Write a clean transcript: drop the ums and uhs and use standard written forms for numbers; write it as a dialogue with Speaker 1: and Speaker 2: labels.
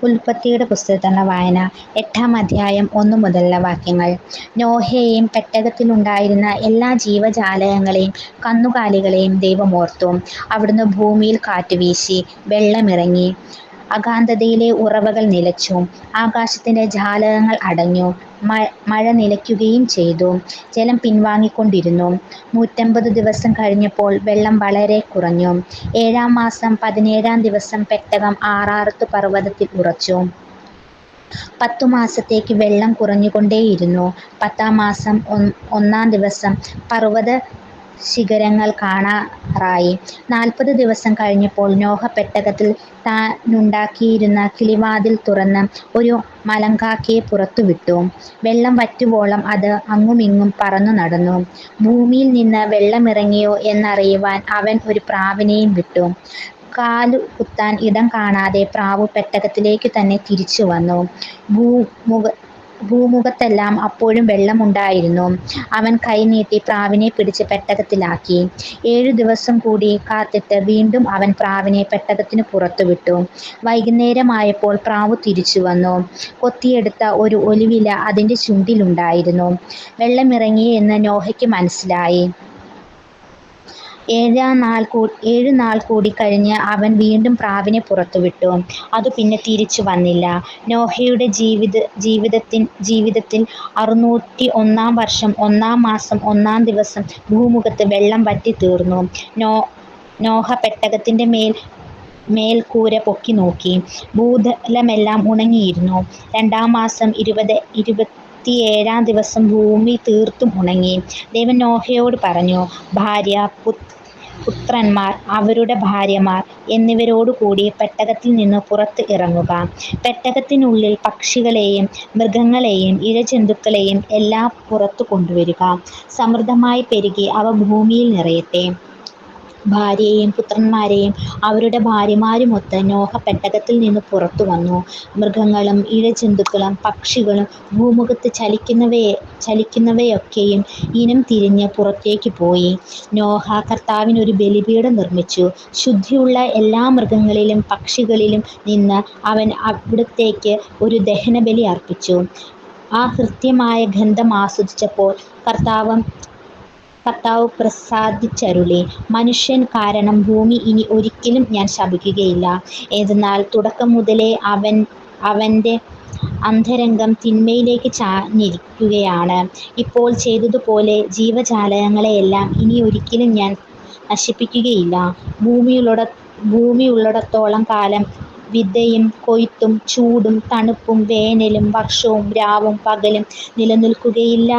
Speaker 1: ഉൽപ്പത്തിയുടെ പുസ്തകത്തിലുള്ള വായന 8-ാം അധ്യായം 1 മുതലുള്ള വാക്യങ്ങൾ. നോഹയെയും പെട്ടകത്തിലുണ്ടായിരുന്ന എല്ലാ ജീവജാലങ്ങളെയും കന്നുകാലികളെയും ദൈവം ഓർത്തു. അവിടുന്ന് ഭൂമിയിൽ കാറ്റുവീശി, വെള്ളമിറങ്ങി, അഗാധതയിലെ ഉറവകൾ നിലച്ചു, ആകാശത്തിന്റെ ജാലകങ്ങൾ അടഞ്ഞു, മഴ നിലയ്ക്കുകയും ചെയ്തു. ജലം പിൻവാങ്ങിക്കൊണ്ടിരുന്നു. 150 ദിവസം കഴിഞ്ഞപ്പോൾ വെള്ളം വളരെ കുറഞ്ഞു. 7-ാം മാസം 17-ാം ദിവസം പെട്ടകം ആറാറത്ത് പർവ്വതത്തിൽ ഉറച്ചു. 10 മാസത്തേക്ക് വെള്ളം കുറഞ്ഞുകൊണ്ടേയിരുന്നു. 10-ാം മാസം 1-ാം ദിവസം പർവ്വത ശിഖരങ്ങൾ കാണാറായി. 40 ദിവസം കഴിഞ്ഞപ്പോൾ നോഹ പെട്ടകത്തിൽ താനുണ്ടാക്കിയിരുന്ന കിളിവാതിൽ തുറന്ന് ഒരു മലങ്കാക്കയെ പുറത്തുവിട്ടു. വെള്ളം വറ്റുവോളം അത് അങ്ങുമിങ്ങും പറന്നു നടന്നു. ഭൂമിയിൽ നിന്ന് വെള്ളമിറങ്ങിയോ എന്നറിയുവാൻ അവൻ ഒരു പ്രാവിനെയും വിട്ടു. കാലുകുത്താൻ ഇടം കാണാതെ പ്രാവ് പെട്ടകത്തിലേക്കു തന്നെ തിരിച്ചു വന്നു. ഭൂമുഖത്തെല്ലാം അപ്പോഴും വെള്ളമുണ്ടായിരുന്നു. അവൻ കൈ നീട്ടി പ്രാവിനെ പിടിച്ച് പെട്ടകത്തിലാക്കി. 7 ദിവസം കൂടി കാത്തിട്ട് വീണ്ടും അവൻ പ്രാവിനെ പെട്ടകത്തിനു പുറത്തുവിട്ടു. വൈകുന്നേരമായപ്പോൾ പ്രാവ് തിരിച്ചു വന്നു. കൊത്തിയെടുത്ത ഒരു ഒലിവില അതിന്റെ ചുണ്ടിലുണ്ടായിരുന്നു. വെള്ളമിറങ്ങി എന്ന് നോഹയ്ക്ക് മനസ്സിലായി. 7 നാൾ കൂടി കഴിഞ്ഞ് അവൻ വീണ്ടും പ്രാവിനെ പുറത്തുവിട്ടു. അതു പിന്നെ തിരിച്ചു വന്നില്ല. നോഹയുടെ ജീവിതത്തിൽ 601-ാം വർഷം 1-ാം മാസം 1-ാം ദിവസം ഭൂമുഖത്ത് വെള്ളം വറ്റിത്തീർന്നു. നോഹ പെട്ടകത്തിന്റെ മേൽക്കൂര പൊക്കി നോക്കി. ഭൂതലമെല്ലാം ഉണങ്ങിയിരുന്നു. 2-ാം മാസം 27-ാം ദിവസം ഭൂമി തീർത്തും ഉണങ്ങി. ദൈവം നോഹയോട് പറഞ്ഞു, ഭാര്യ, പുത്രന്മാർ, അവരുടെ ഭാര്യമാർ എന്നിവരോടുകൂടി പെട്ടകത്തിൽ നിന്ന് പുറത്ത് ഇറങ്ങുക. പെട്ടകത്തിനുള്ളിൽ പക്ഷികളെയും മൃഗങ്ങളെയും ഇഴജന്തുക്കളെയും എല്ലാം പുറത്തു കൊണ്ടുവരിക. സമൃദ്ധമായി പെരുകി അവ ഭൂമിയിൽ നിറയട്ടെ. ഭാര്യയെയും പുത്രന്മാരെയും അവരുടെ ഭാര്യമാരുമൊത്ത് നോഹ പെട്ടകത്തിൽ നിന്ന് പുറത്തു വന്നു. മൃഗങ്ങളും ഇഴജന്തുക്കളും പക്ഷികളും ഭൂമുഖത്ത് ചലിക്കുന്നവയൊക്കെയും ഇനം തിരിഞ്ഞ് പുറത്തേക്ക് പോയി. നോഹ കർത്താവിനൊരു ബലിപീഠം നിർമ്മിച്ചു. ശുദ്ധിയുള്ള എല്ലാ മൃഗങ്ങളിലും പക്ഷികളിലും നിന്ന് അവൻ അവിടുത്തേക്ക് ഒരു ദഹനബലി അർപ്പിച്ചു. ആ ഹൃദ്യമായ ഗന്ധം ആസ്വദിച്ചപ്പോൾ കർത്താവ് പ്രസാദിച്ചരുളി, മനുഷ്യൻ കാരണം ഭൂമി ഇനി ഒരിക്കലും ഞാൻ ശപിക്കുകയില്ല. എന്തെന്നാൽ തുടക്കം മുതലേ അവന്റെ അന്തരംഗം തിന്മയിലേക്ക് ചാഞ്ഞിരിക്കുകയാണ്. ഇപ്പോൾ ചെയ്തതുപോലെ ജീവജാലങ്ങളെയെല്ലാം ഇനി ഒരിക്കലും ഞാൻ നശിപ്പിക്കുകയില്ല. ഭൂമിയുള്ളിടത്തോളം കാലം വിതയും കൊയ്ത്തും ചൂടും തണുപ്പും വേനലും വർഷവും രാവും പകലും നിലനിൽക്കുകയില്ല.